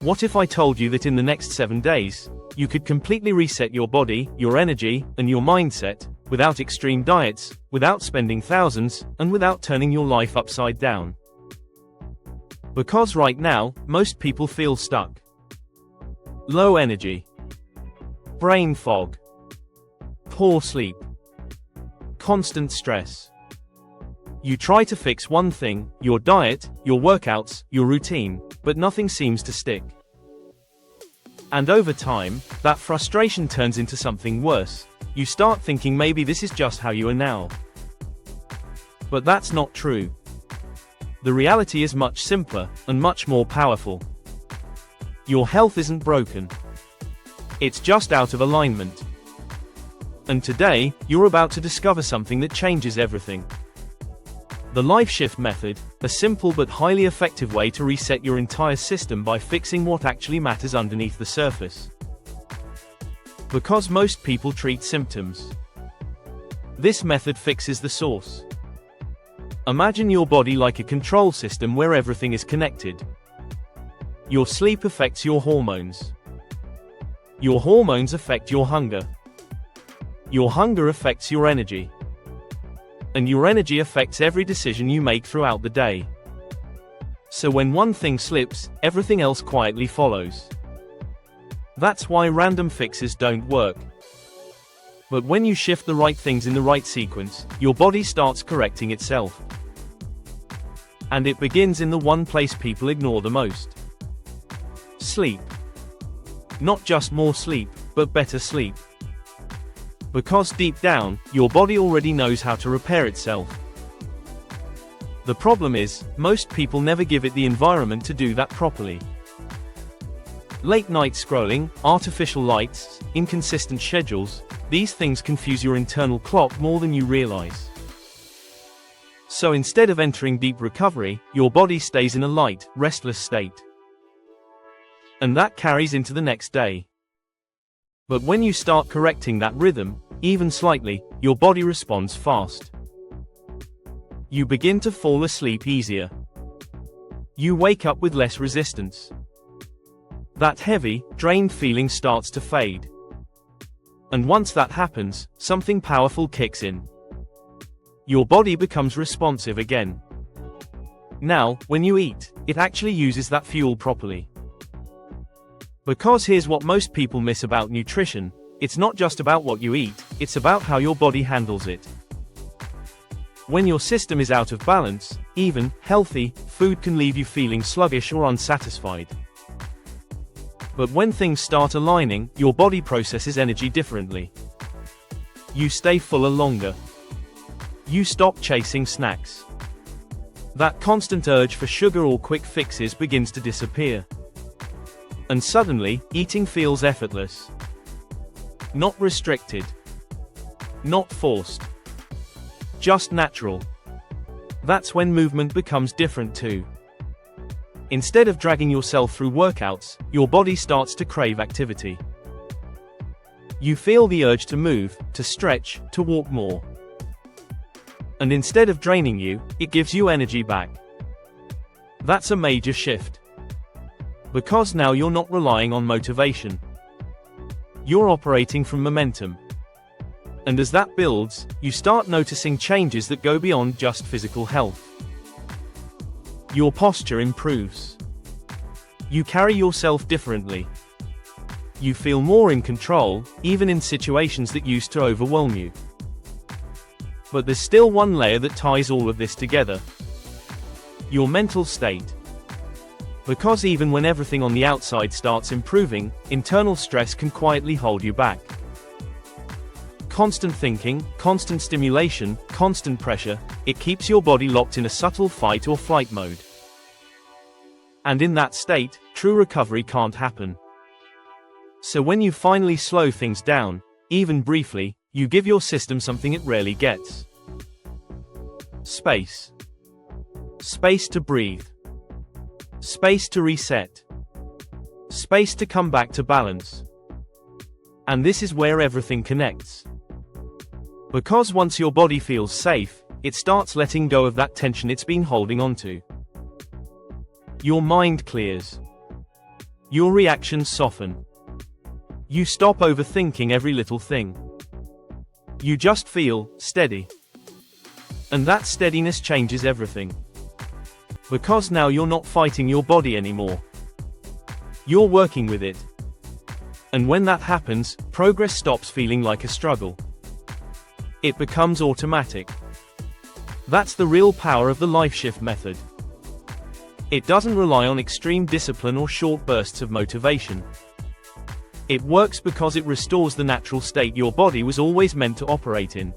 What if I told you that in the next 7 days, you could completely reset your body, your energy, and your mindset, without extreme diets, without spending thousands, and without turning your life upside down? Because right now, most people feel stuck. Low energy, brain fog, poor sleep, constant stress. You try to fix one thing, your diet, your workouts, your routine, but nothing seems to stick. And over time, that frustration turns into something worse. You start thinking maybe this is just how you are now. But that's not true. The reality is much simpler, and much more powerful. Your health isn't broken. It's just out of alignment. And today, you're about to discover something that changes everything. The Life Shift Method, a simple but highly effective way to reset your entire system by fixing what actually matters underneath the surface. Because most people treat symptoms. This method fixes the source. Imagine your body like a control system where everything is connected. Your sleep affects your hormones. Your hormones affect your hunger. Your hunger affects your energy. And your energy affects every decision you make throughout the day. So when one thing slips, everything else quietly follows. That's why random fixes don't work. But when you shift the right things in the right sequence, your body starts correcting itself. And it begins in the one place people ignore the most. Sleep. Not just more sleep, but better sleep. Because deep down, your body already knows how to repair itself. The problem is, most people never give it the environment to do that properly. Late night scrolling, artificial lights, inconsistent schedules, these things confuse your internal clock more than you realize. So instead of entering deep recovery, your body stays in a light, restless state. And that carries into the next day. But when you start correcting that rhythm, even slightly, your body responds fast. You begin to fall asleep easier. You wake up with less resistance. That heavy, drained feeling starts to fade. And once that happens, something powerful kicks in. Your body becomes responsive again. Now, when you eat, it actually uses that fuel properly. Because here's what most people miss about nutrition: it's not just about what you eat, it's about how your body handles it. When your system is out of balance, even healthy food can leave you feeling sluggish or unsatisfied. But when things start aligning, your body processes energy differently. You stay fuller longer. You stop chasing snacks. That constant urge for sugar or quick fixes begins to disappear. And suddenly, eating feels effortless. Not restricted. Not forced. Just natural. That's when movement becomes different too. Instead of dragging yourself through workouts, your body starts to crave activity. You feel the urge to move, to stretch, to walk more. And instead of draining you, it gives you energy back. That's a major shift. Because now you're not relying on motivation. You're operating from momentum. And as that builds, you start noticing changes that go beyond just physical health. Your posture improves. You carry yourself differently. You feel more in control, even in situations that used to overwhelm you. But there's still one layer that ties all of this together. Your mental state. Because even when everything on the outside starts improving, internal stress can quietly hold you back. Constant thinking, constant stimulation, constant pressure, it keeps your body locked in a subtle fight or flight mode. And in that state, true recovery can't happen. So when you finally slow things down, even briefly, you give your system something it rarely gets. Space. Space to breathe. Space to reset. Space to come back to balance. And this is where everything connects. Because once your body feels safe, it starts letting go of that tension it's been holding onto. Your mind clears. Your reactions soften. You stop overthinking every little thing. You just feel steady. And that steadiness changes everything. Because now you're not fighting your body anymore. You're working with it. And when that happens, progress stops feeling like a struggle. It becomes automatic. That's the real power of the LifeShift method. It doesn't rely on extreme discipline or short bursts of motivation. It works because it restores the natural state your body was always meant to operate in.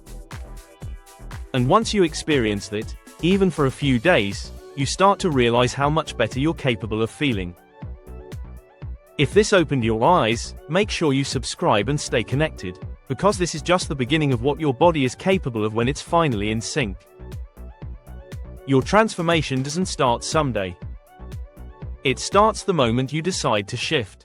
And once you experience it, even for a few days, you start to realize how much better you're capable of feeling. If this opened your eyes, make sure you subscribe and stay connected, because this is just the beginning of what your body is capable of when it's finally in sync. Your transformation doesn't start someday. It starts the moment you decide to shift.